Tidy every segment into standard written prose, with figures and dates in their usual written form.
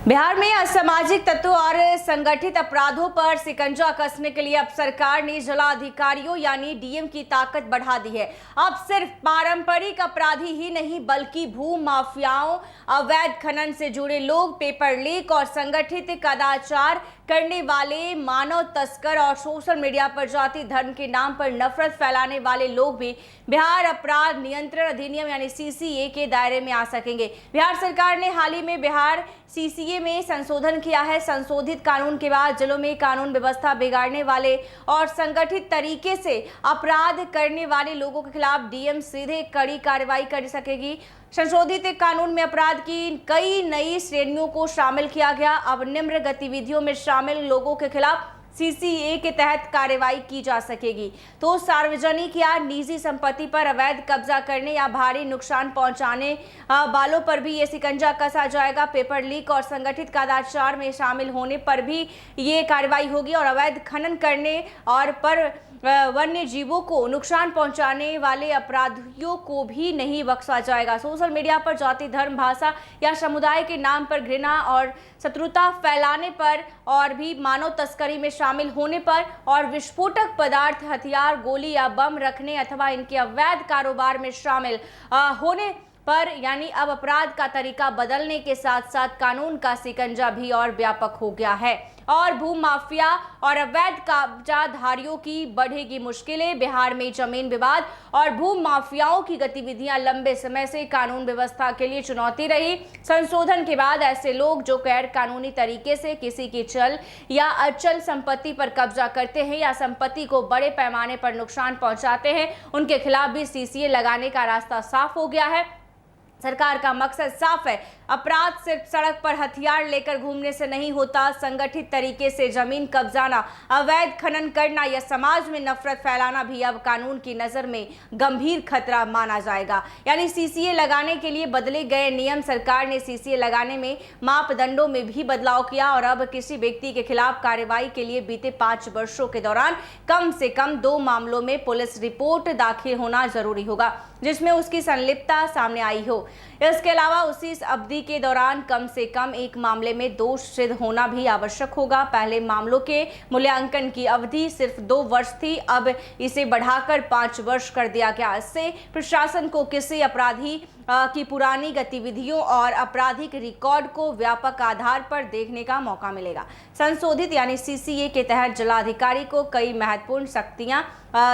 बिहार में असामाजिक तत्वों और संगठित अपराधों पर शिकंजा कसने के लिए अब सरकार ने जिला अधिकारियों यानी डीएम की ताकत बढ़ा दी है। अब सिर्फ पारंपरिक अपराधी ही नहीं बल्कि भू माफियाओं, अवैध खनन से जुड़े लोग, पेपर लीक और संगठित कदाचार करने वाले, मानव तस्कर और सोशल मीडिया पर जाति धर्म के नाम पर नफरत फैलाने वाले लोग भी बिहार अपराध नियंत्रण अधिनियम यानी सीसीए के दायरे में आ सकेंगे। बिहार सरकार ने हाल ही में बिहार सीसीए में संशोधन किया है। संशोधित कानून के बाद जिलों में कानून व्यवस्था बिगाड़ने वाले और संगठित तरीके से अपराध करने वाले लोगों के खिलाफ डीएम सीधे कड़ी कार्रवाई कर सकेगी। संशोधित कानून में अपराध की कई नई श्रेणियों को शामिल किया गया। अब निम्न गतिविधियों में शामिल लोगों के खिलाफ सीसीए के तहत कार्रवाई की जा सकेगी। तो सार्वजनिक या निजी संपत्ति पर अवैध कब्जा करने या भारी नुकसान पहुंचाने वालों पर भी ये शिकंजा कसा जाएगा। पेपर लीक और संगठित कदाचार में शामिल होने पर भी ये कार्रवाई होगी और अवैध खनन करने और पर वन्य जीवों को नुकसान पहुंचाने वाले अपराधियों को भी नहीं बख्शा जाएगा। सोशल मीडिया पर जाति धर्म भाषा या समुदाय के नाम पर घृणा और शत्रुता फैलाने पर और भी मानव तस्करी में शामिल होने पर और विस्फोटक पदार्थ, हथियार, गोली या बम रखने अथवा इनके अवैध कारोबार में शामिल होने पर यानी अब अपराध का तरीका बदलने के साथ साथ कानून का शिकंजा भी और व्यापक हो गया है और भू माफिया और अवैध कब्जाधारियों की बढ़ेगी मुश्किलें। बिहार में जमीन विवाद और भू माफियाओं की गतिविधियां लंबे समय से कानून व्यवस्था के लिए चुनौती रही। संशोधन के बाद ऐसे लोग जो गैर कानूनी तरीके से किसी की चल या अचल संपत्ति पर कब्जा करते हैं या संपत्ति को बड़े पैमाने पर नुकसान पहुंचाते हैं, उनके खिलाफ भी सीसीए लगाने का रास्ता साफ हो गया है। सरकार का मकसद साफ है, अपराध सिर्फ सड़क पर हथियार लेकर घूमने से नहीं होता। संगठित तरीके से जमीन कब्जाना, अवैध खनन करना या समाज में नफरत फैलाना भी अब कानून की नजर में गंभीर खतरा माना जाएगा। यानी सीसीए लगाने के लिए बदले गए नियम, सरकार ने सीसीए लगाने में मापदंडों में भी बदलाव किया और अब किसी व्यक्ति के खिलाफ कार्रवाई के लिए बीते 5 वर्षों के दौरान कम से कम 2 मामलों में पुलिस रिपोर्ट दाखिल होना जरूरी होगा जिसमें उसकी संलिप्तता सामने आई हो। इसके अलावा उसी अवधि के दौरान कम से कम 1 मामले में दोष सिद्ध होना भी आवश्यक होगा। पहले मामलों के मूल्यांकन की अवधि सिर्फ 2 वर्ष थी, अब इसे बढ़ाकर 5 वर्ष कर दिया गया। इससे प्रशासन को किसी अपराधी की पुरानी गतिविधियों और आपराधिक रिकॉर्ड को व्यापक आधार पर देखने का मौका मिलेगा। संशोधित यानी सीसीए के तहत जिलाधिकारी को कई महत्वपूर्ण शक्तियां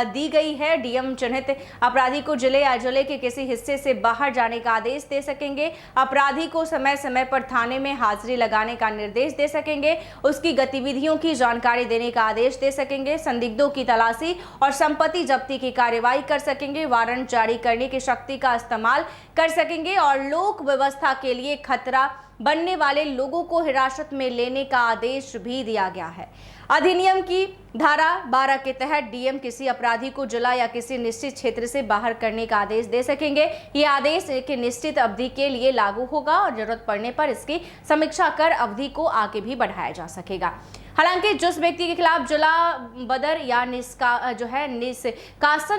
दी गई है। डीएम चिन्हित अपराधी को जिले या जिले के किसी हिस्से से बाहर जाने का आदेश दे सकेंगे। अपराधी को समय समय पर थाने में हाजिरी लगाने का निर्देश दे सकेंगे। उसकी गतिविधियों की जानकारी देने का आदेश दे सकेंगे। संदिग्धों की तलाशी और संपत्ति जब्ती की कार्रवाई कर सकेंगे। वारंट जारी करने की शक्ति का इस्तेमाल कर सकेंगे और लोक व्यवस्था के लिए खतरा बनने वाले लोगों को हिरासत में लेने का आदेश भी दिया गया है। अधिनियम की धारा 12 के तहत डीएम किसी अपराधी को जिला या किसी निश्चित क्षेत्र से बाहर करने का आदेश दे सकेंगे। ये आदेश एक निश्चित अवधि के लिए लागू होगा और जरूरत पड़ने पर इसकी समीक्षा कर अवधि को आगे भी बढ़ाया जा सकेगा। हालांकि जिस व्यक्ति के खिलाफ जिला बदर या निष्कासन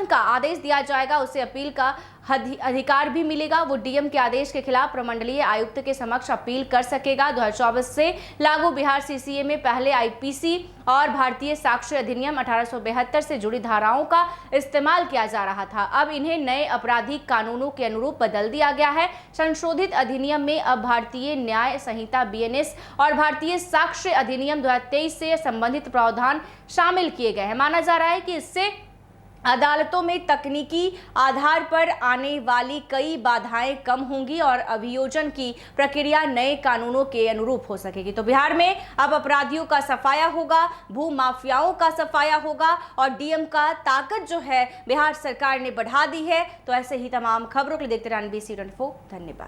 का आदेश दिया जाएगा उसे अपील का अधिकार भी मिलेगा। वो डीएम के आदेश के खिलाफ प्रमंडलीय आयुक्त के समक्ष अपील कर सकेगा। 2024 से लागू बिहार सीसीए में पहले आईपीसी और भारतीय साक्ष्य अधिनियम 1872 से जुड़ी धाराओं का इस्तेमाल किया जा रहा था। अब इन्हें नए आपराधिक कानूनों के अनुरूप बदल दिया गया है। संशोधित अधिनियम में अब भारतीय न्याय संहिता बीएनएस और भारतीय साक्ष्य अधिनियम 2023 से संबंधित प्रावधान शामिल किए गए हैं। माना जा रहा है कि इससे अदालतों में तकनीकी आधार पर आने वाली कई बाधाएं कम होंगी और अभियोजन की प्रक्रिया नए कानूनों के अनुरूप हो सकेगी। तो बिहार में अब अपराधियों का सफाया होगा, भू माफियाओं का सफाया होगा और डीएम का ताकत जो है बिहार सरकार ने बढ़ा दी है। तो ऐसे ही तमाम खबरों के लिए देखते रहें NBC 24। धन्यवाद।